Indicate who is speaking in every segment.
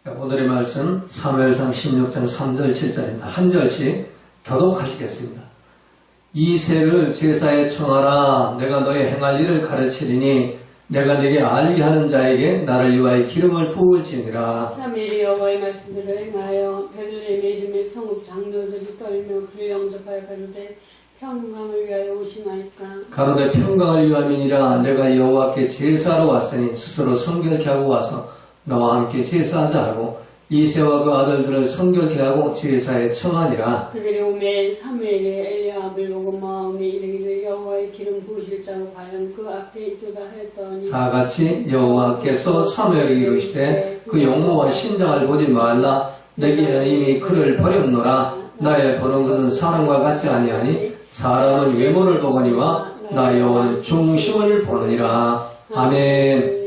Speaker 1: 오늘의 말씀 사무엘상 16장 3절 7절입니다. 한 절씩 교독하시겠습니다. 이새를 제사에 청하라. 내가 너의 행할 일을 가르치리니 내가 네게 알게 하는 자에게 나를 위하여 기름을 부을지니라.
Speaker 2: 3일 여호와의 말씀들을 행하여 베들레헴의 이름의 성읍 장로들이 떨며 그를 영접하여 가로되 평강을 위하여 오시나이까.
Speaker 1: 가로되 평강을 위함이니라. 내가 여호와께 제사하러 왔으니 스스로 성결케 하고 와서 너와 함께 제사하자 하고 이새와 그 아들들을 성결케 하고 제사에 청하니라.
Speaker 2: 그들이 오매 사무엘이 엘리압을 보고 마음에 이르기를 여호와의 기름 부으실 자가 과연 그 앞에 있도다 했더니
Speaker 1: 다 같이 여호와께서 사무엘에게 이르시되 그 용모와 신장을 보지 말라. 내게 이미 그를 버렸노라. 나의 보는 것은 사람과 같지 아니하니 사람은 외모를 보거니와 나 여호와는 중심을 보느니라. 아멘.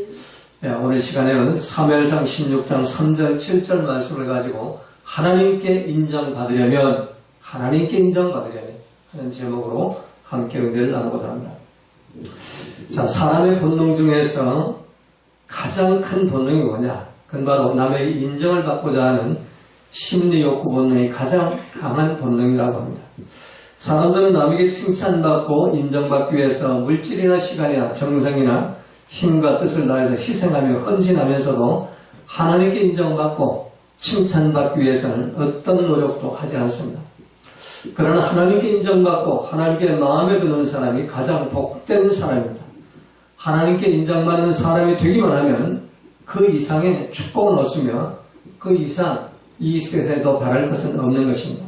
Speaker 1: 오늘 시간에는 사무엘상 16장 3절 7절 말씀을 가지고 하나님께 인정받으려면 하는 제목으로 함께 은혜를 나누고자 합니다. 자, 사람의 본능 중에서 가장 큰 본능이 뭐냐? 그건 바로 남에게 인정을 받고자 하는 심리욕구 본능이 가장 강한 본능이라고 합니다. 사람들은 남에게 칭찬받고 인정받기 위해서 물질이나 시간이나 정성이나 힘과 뜻을 다해서 희생하며 헌신하면서도 하나님께 인정받고 칭찬받기 위해서는 어떤 노력도 하지 않습니다. 그러나 하나님께 인정받고 하나님께 마음에 드는 사람이 가장 복된 사람입니다. 하나님께 인정받는 사람이 되기만 하면 그 이상의 축복을 얻으며 그 이상 이 세상에 더 바랄 것은 없는 것입니다.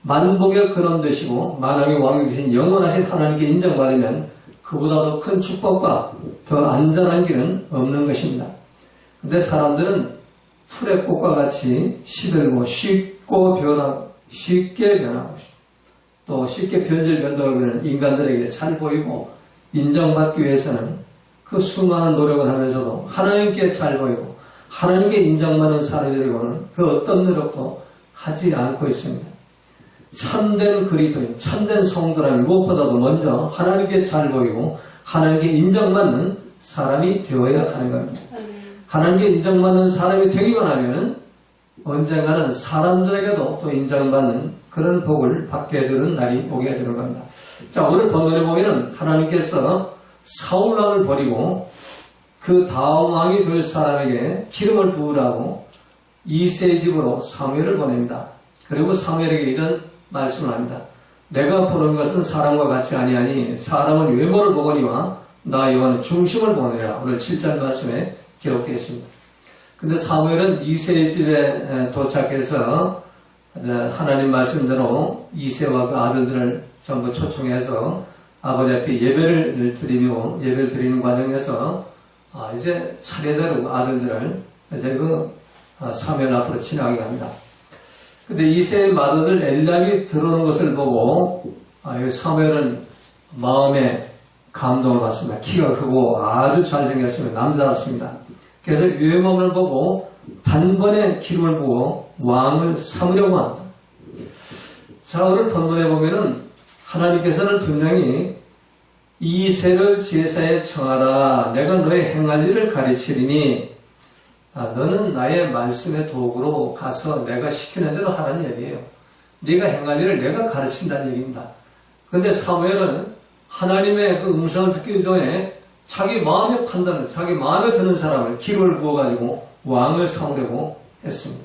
Speaker 1: 만복의 근원 되시고 만왕의 왕이 되신 영원하신 하나님께 인정받으면 그보다 더 큰 축복과 더 안전한 길은 없는 것입니다. 그런데 사람들은 풀의 꽃과 같이 시들고 쉽게 변하고 또 쉽게 변질변동을 부리는 인간들에게 잘 보이고 인정받기 위해서는 그 수많은 노력을 하면서도 하나님께 잘 보이고 하나님께 인정받는 사람이 되고는 그 어떤 노력도 하지 않고 있습니다. 참된 그리스도인, 참된 성도라면 무엇보다도 먼저 하나님께 잘 보이고 하나님께 인정받는 사람이 되어야 하는 겁니다. 하나님께 인정받는 사람이 되기만 하면 언젠가는 사람들에게도 또 인정받는 그런 복을 받게 되는 날이 오게 되는 겁니다. 자, 오늘 본문에 보면 하나님께서 사울왕을 버리고 그 다음 왕이 될 사람에게 기름을 부으라고 이새의 집으로 사무엘을 보냅니다. 그리고 사무엘에게 이런 말씀을 합니다. 내가 보는 것은 사람과 같이 아니하니 사람은 외모를 보거니와 나 여호와는 중심을 보느니라. 오늘 7절 말씀에 기록되어 있습니다. 근데 사무엘은 이새의 집에 도착해서 하나님 말씀대로 이새와 그 아들들을 전부 초청해서 아버지 앞에 예배를 드리는 과정에서 이제 차례대로 아들들을 이제 그 사무엘 앞으로 지나가게 합니다. 근데 이새의 맏아들 엘리압이 들어오는 것을 보고 사무엘은 마음에 감동을 받습니다. 키가 크고 아주 잘생겼으면 남자였습니다. 그래서 외모를 보고 단번에 기름을 부어 왕을 삼으려고 합니다. 자, 오늘 본문에 보면은 하나님께서는 분명히 이새를 제사에 청하라. 내가 너의 행할 일을 가르치리니 너는 나의 말씀의 도구로 가서 내가 시키는 대로 하라는 얘기예요. 네가 행할 일을 내가 가르친다는 얘기입니다. 그런데 사무엘은 하나님의 그 음성을 듣기 전에 자기 마음의 판단을, 자기 마음에 드는 사람을 기름을 부어가지고 왕을 삼으려고 했습니다.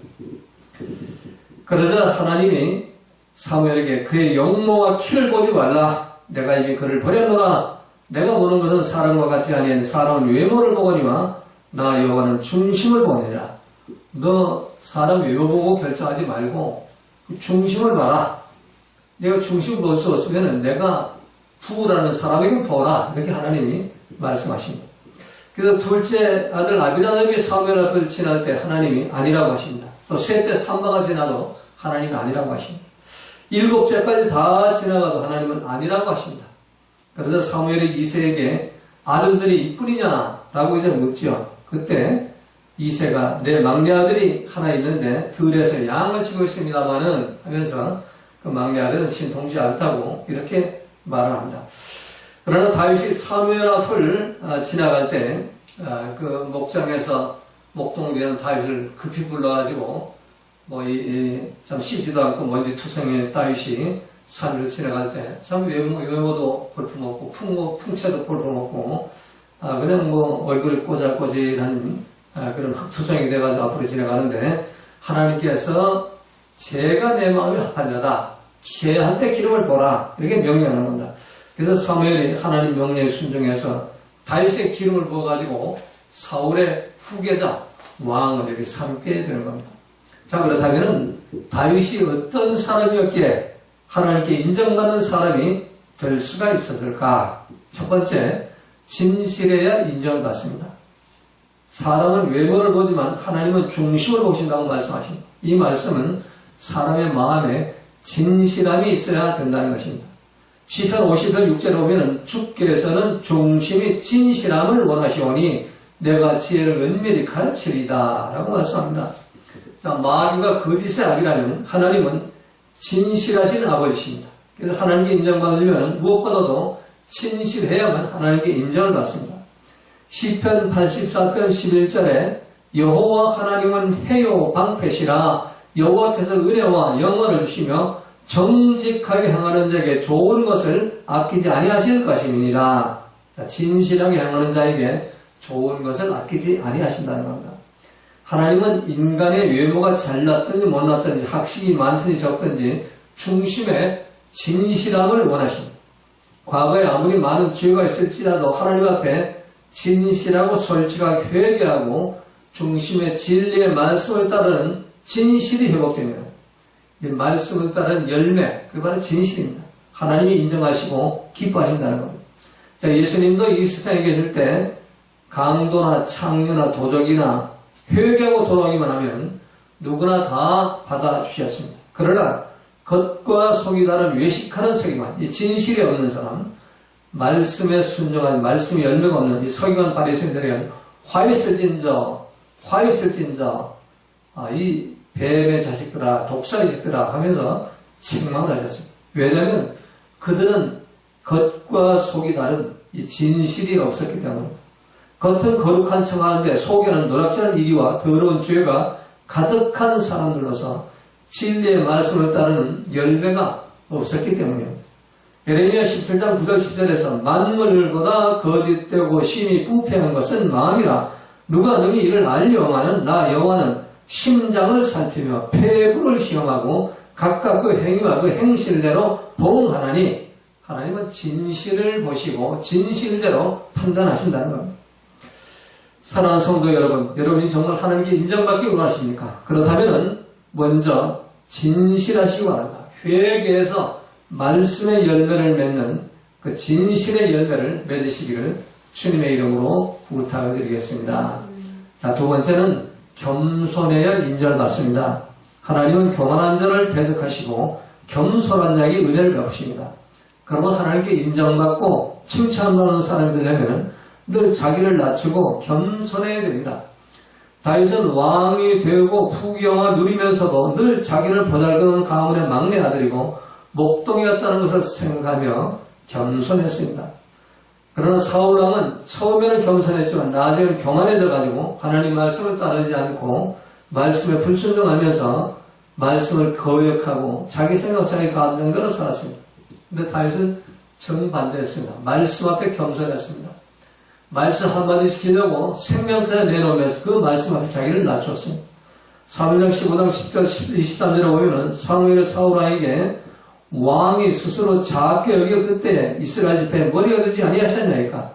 Speaker 1: 그러자 하나님이 사무엘에게 그의 용모와 키를 보지 말라. 내가 이미 그를 버렸노라. 내가 보는 것은 사람과 같지 아니하니 사람은 외모를 보거니와 나 여호와는 중심을 보느니라. 너 사람 외모 보고 결정하지 말고 중심을 봐라. 내가 중심을 볼 수 없으면 내가 부으라는 사람에게 보라. 이렇게 하나님이 말씀하십니다. 그래서 둘째 아들 아비나답이 사무엘 앞을 지날 때 하나님이 아니라고 하십니다. 또 셋째 삼마가 지나도 하나님이 아니라고 하십니다. 일곱째까지 다 지나가도 하나님은 아니라고 하십니다. 그래서 사무엘이 이새에게 아들들이 이뿐이냐라고 이제 묻죠. 그때 이새가 내 막내 아들이 하나 있는데 들에서 양을 치고 있습니다마는 하면서 그 막내 아들은 신통치 않다고 이렇게 말을 합니다. 그러나 다윗이 사무엘 앞을 지나갈 때 그 목장에서 목동이라는 다윗을 급히 불러가지고 참 씻지도 않고 먼지 투성이의 다윗이 산을 지나갈 때 참 외모도 볼품없고 풍채도 볼품없고 그냥 얼굴이 꼬질꼬질한 그런 흑투성이 돼가지고 앞으로 지나가는데 하나님께서 제가 내 마음이 합하려다 쟤한테 기름을 보라 이렇게 명령하는 겁니다. 그래서 사무엘이 하나님 명령에 순종해서 다윗의 기름을 부어가지고 사울의 후계자 왕을 이렇게 삼게 되는 겁니다. 자, 그렇다면 다윗이 어떤 사람이었기에 하나님께 인정받는 사람이 될 수가 있었을까? 첫 번째, 진실해야 인정을 받습니다. 사람은 외모를 보지만 하나님은 중심을 보신다고 말씀하십니다. 이 말씀은 사람의 마음에 진실함이 있어야 된다는 것입니다. 시편 50편 6절에 보면 주께서는 중심이 진실함을 원하시오니 내가 지혜를 은밀히 가르치리다 라고 말씀합니다. 자, 마귀가 거짓의 악이라면 하나님은 진실하신 아버지십니다. 그래서 하나님께 인정받으려면 무엇보다도 진실해야만 하나님께 인정을 받습니다. 시편 84편 11절에 여호와 하나님은 해요 방패시라 여호와께서 은혜와 영광을 주시며 정직하게 행하는 자에게 좋은 것을 아끼지 아니하실 것임이니라. 자, 진실하게 행하는 자에게 좋은 것을 아끼지 아니하신다는 겁니다. 하나님은 인간의 외모가 잘났든지 못났든지 학식이 많든지 적든지 중심에 진실함을 원하십니다. 과거에 아무리 많은 죄가 있을지라도 하나님 앞에 진실하고 솔직하게 회개하고 중심의 진리의 말씀을 따르는 진실이 회복됩니다. 이 말씀을 따르는 열매, 그게 바로 진실입니다. 하나님이 인정하시고 기뻐하신다는 겁니다. 자, 예수님도 이 세상에 계실 때 강도나 창녀나 도적이나 회개하고 돌아오기만 하면 누구나 다 받아주셨습니다. 그러나 겉과 속이 다른 외식하는 서기관, 이 진실이 없는 사람, 말씀에 순종한 말씀에 열매가 없는 이 서기관 바리새인들에게 화있을진저 이 뱀의 자식들아 독사의 자식들아 하면서 책망을 하셨습니다. 왜냐하면 그들은 겉과 속이 다른 이 진실이 없었기 때문입니다. 겉은 거룩한 척하는데 속에는 노략질한 이리와 더러운 죄가 가득한 사람들로서 진리의 말씀을 따르는 열매가 없었기 때문입니다. 예레미야 17장 9절 10절에서 만물보다 거짓되고 심히 부패한 것은 마음이라 누가 능히 이를 알려하는 나 여호와는 심장을 살피며 폐부를 시험하고 각각 그 행위와 그 행실대로 보응하나니 하나님은 진실을 보시고 진실대로 판단하신다는 겁니다. 사랑하는 성도 여러분, 여러분이 정말 하나님께 인정받기 원하십니까? 그렇다면 먼저 진실하시기 바랍니다. 회개해서 말씀의 열매를 맺는 그 진실의 열매를 맺으시기를 주님의 이름으로 부탁을 드리겠습니다. 자, 두 번째는 겸손해야 인정을 받습니다. 하나님은 교만한 자를 대적하시고 겸손한 자에게 은혜를 베푸십니다. 그러면 하나님께 인정받고 칭찬받는 사람이 되려면 늘 자기를 낮추고 겸손해야 됩니다. 다윗은 왕이 되고 부귀영화 누리면서도 늘 자기를 보잘것없는 가문의 막내 아들이고 목동이었다는 것을 생각하며 겸손했습니다. 그러나 사울왕은 처음에는 겸손했지만 나중에는 교만해져가지고 하나님 말씀을 따르지 않고 말씀에 불순종하면서 말씀을 거역하고 자기 생각, 자기 감정대로 살았습니다. 그런데 다윗은 정반대했습니다. 말씀 앞에 겸손했습니다. 말씀 한마디 지키려고 생명까지 내놓으면서 그 말씀 앞에 자기를 낮췄습니다. 사무엘상 15장 10절 23절에 보면 사무엘이 사울왕에게 왕이 스스로 작게 여길 그때 이스라엘 집회에 머리가 되지 아니하셨나이까?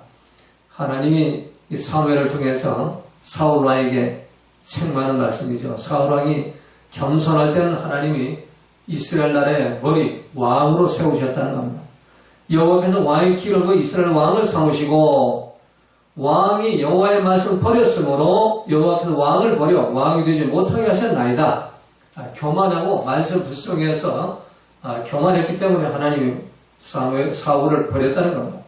Speaker 1: 하나님이 이 사무엘을 통해서 사울왕에게 책망하는 말씀이죠. 사울왕이 겸손할 때는 하나님이 이스라엘 나라의 머리 왕으로 세우셨다는 겁니다. 여호와께서 왕의 기름으로 이스라엘 왕을 삼으시고 왕이 여호와의 말씀을 버렸으므로 여호와께서 왕을 버려 왕이 되지 못하게 하셨나이다. 교만하고 말씀 불순종해서 교만했기 때문에 하나님이 사울을 버렸다는 겁니다.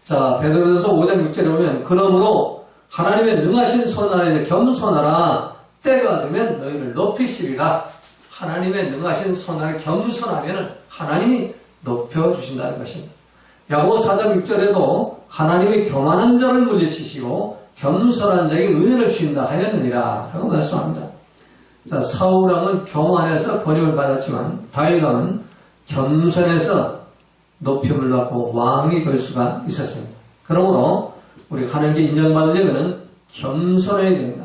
Speaker 1: 자, 베드로전서 5장 6절에 보면 그러므로 하나님의 능하신 손 아래 겸손하라. 때가 되면 너희를 높이시리라. 하나님의 능하신 손 아래 겸손하면 하나님이 높여주신다는 것입니다. 야고보 4장 6절에도 하나님이 교만한 자를 물리치시고 겸손한 자에게 은혜를 주신다 하였느니라 라고 말씀합니다. 자, 사울왕은 교만해서 버림을 받았지만 다윗왕은 겸손해서 높임을 받고 왕이 될 수가 있었습니다. 그러므로 우리 하나님께 인정받으려면 겸손해야 됩니다.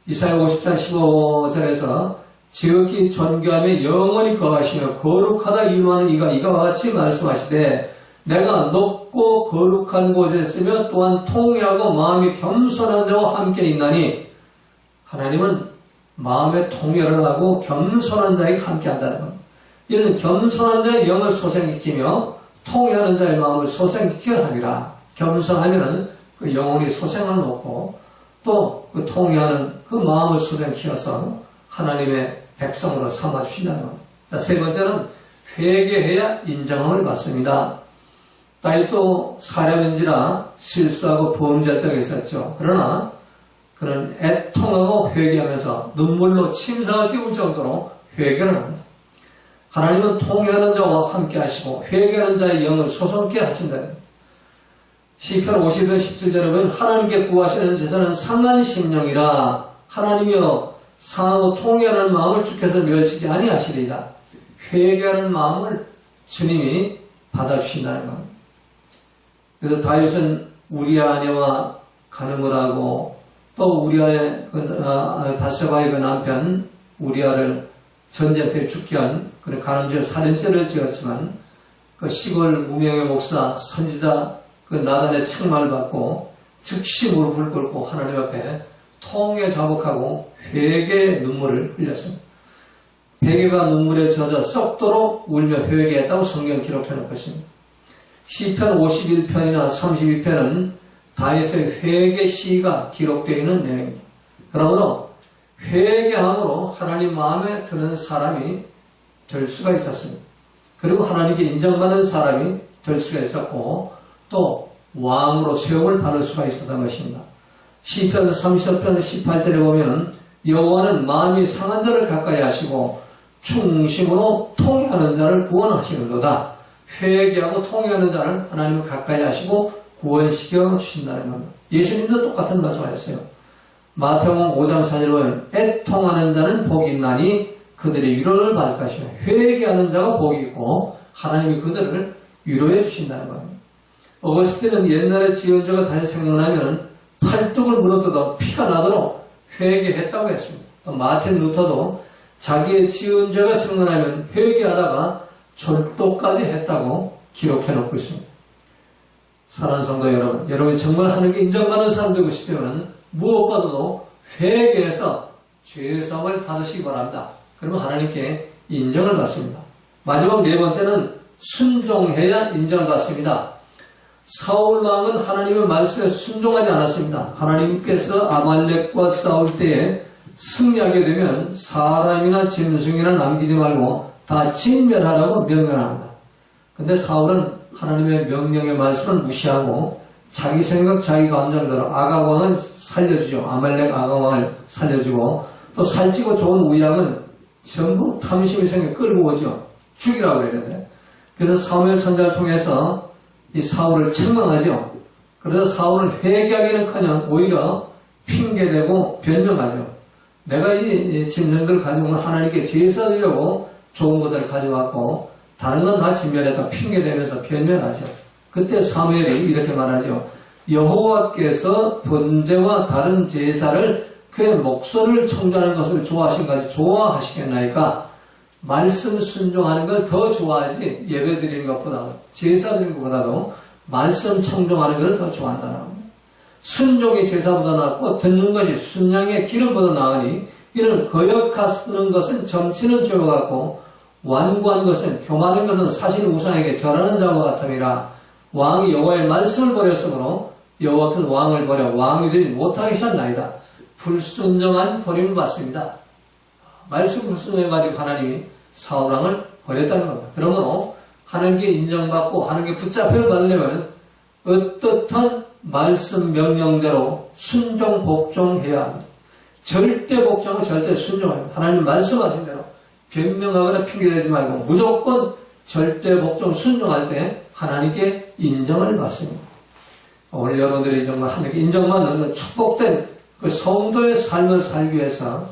Speaker 1: 이사야 54장 15절에서 지극히 존귀하며 영원히 거하시며 거룩하다 이루하는 이가 같이 말씀하시되 내가 높고 거룩한 곳에 있으며 또한 통회하고 마음이 겸손한 자와 함께 있나니 하나님은 마음의 통회를 하고 겸손한 자에게 함께 한다는 겁니다. 이는 겸손한 자의 영을 소생시키며 통회하는 자의 마음을 소생시켜야 하리라. 겸손하면 그 영혼이 소생을 놓고 또 그 통회하는 그 마음을 소생시켜서 하나님의 백성으로 삼아주신다는 겁니다. 자, 세 번째는 회개해야 인정함을 받습니다. 다윗도 사람인지라 실수하고 범죄할 때가 있었죠. 그러나 그는 애통하고 회개하면서 눈물로 침상을 띄울 정도로 회개를 합니다. 하나님은 통회하는 자와 함께 하시고 회개하는 자의 영을 소송케 하신다. 시편 50편 17절에 보면 하나님께 구하시는 제사는 상한 심령이라 하나님이여 상하고 통회하는 마음을 주께서 멸시지 아니하시리이다. 회개하는 마음을 주님이 받아주신다는 겁니다. 그래서 다윗은 우리아 아내와 간음을 하고 또 우리아의 바세바의 그 남편 우리아를 전쟁 때 죽게 한 그런 간음죄 살인죄를 지었지만 그 시골 무명의 목사 선지자 그 나단의 책망을 받고 즉시 무릎을 꿇고 하나님 앞에 통에 자복하고 회개의 눈물을 흘렸습니다. 회개가 눈물에 젖어 썩도록 울며 회개했다고 성경 기록해 놓은 것입니다. 시편 51편이나 32편은 다윗의 회개 시가 기록되어 있는 내용입니다. 그러므로 회개함으로 하나님 마음에 드는 사람이 될 수가 있었습니다. 그리고 하나님께 인정받는 사람이 될 수가 있었고 또 왕으로 세움을 받을 수가 있었던 것입니다. 시편 30편 18절에 보면 여호와는 마음이 상한 자를 가까이 하시고 충심으로 통회하는 자를 구원하시는도다. 회개하고 통회하는 자를 하나님은 가까이 하시고 구원시켜 주신다는 겁니다. 예수님도 똑같은 말씀을 했어요. 마태복음 5장 4절에 보면 애통하는 자는 복이 있나니 그들이 위로를 받을 것이며 회개하는 자가 복이 있고 하나님이 그들을 위로해 주신다는 겁니다. 어거스틴은 옛날에 지은 죄가 다시 생각나면 팔뚝을 물어뜯어 피가 나도록 회개했다고 했습니다. 또 마틴 루터도 자기의 지은 죄가 생각나면 회개하다가 절도까지 했다고 기록해 놓고 있습니다. 사랑하는 성도 여러분, 여러분이 정말 하나님께 인정받는 사람 되고 싶으면 무엇보다도 회개해서 죄성을 받으시기 바랍니다. 그러면 하나님께 인정을 받습니다. 마지막 네 번째는 순종해야 인정을 받습니다. 사울왕은 하나님의 말씀에 순종하지 않았습니다. 하나님께서 아말렉과 싸울 때에 승리하게 되면 사람이나 짐승이나 남기지 말고 다 진멸하라고 명령합니다. 근데 사울은 하나님의 명령의 말씀을 무시하고 자기 생각, 자기 감정대로 아각왕을 살려주죠. 아말렉 아각왕을 살려주고 또 살찌고 좋은 우양은 전부 탐심이 생겨 끌고 오죠. 죽이라고 그랬는데. 그래서 사무엘 선지자를 통해서 이 사울을 책망하죠. 그래서 사울은 회개하기는커녕 오히려 핑계대고 변명하죠. 내가 이 짐승들을 가지고 하나님께 제사 드리려고 좋은 것들을 가져왔고 다른 건 다 진멸했다 핑계대면서 변명하죠. 그때 사무엘이 이렇게 말하죠. 여호와께서 번제와 다른 제사를 그의 목소리를 청자하는 것을 좋아하신 것이 좋아하시겠나이까 말씀 순종하는 걸 더 좋아하지 예배 드리는 것보다 제사 드리는 것보다도 말씀 청종하는 걸 더 좋아한다는 겁니다. 순종이 제사보다 낫고 듣는 것이 순양의 기름보다 나으니 이는 거역하는 것은 점치는 죄와 같고 완고한 것은 교만한 것은 사실 우상에게 절하는 자와 같음이라. 왕이 여호와의 말씀을 버렸으므로 여호와께서 왕을 버려 왕이 되지 못하게 하셨나이다. 불순종한 버림을 받습니다. 말씀 불순종해가지고 하나님이 사울왕을 버렸다는 겁니다. 그러므로 하나님께 인정받고 하나님께 붙잡힘을 받으려면 어떻든 말씀 명령대로 순종 복종해야 합니다. 절대 복종은 절대 순종합니다. 하나님 말씀하신 대로 변명하거나 핑계대지 말고 무조건 절대 복종 순종할 때 하나님께 인정을 받습니다. 오늘 여러분들이 정말 하나님께 인정받는 축복된 그 성도의 삶을 살기 위해서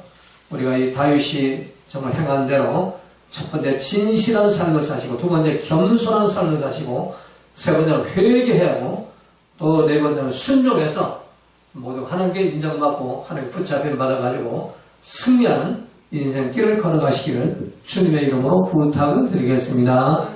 Speaker 1: 우리가 이 다윗이 정말 행한 대로 첫 번째 진실한 삶을 사시고, 두 번째 겸손한 삶을 사시고, 세 번째는 회개해야 하고, 또 네 번째는 순종해서 모두 하나님께 인정받고 하나님 붙잡힘 받아가지고 승리하는 인생길을 걸어가시기를 주님의 이름으로 부탁을 드리겠습니다.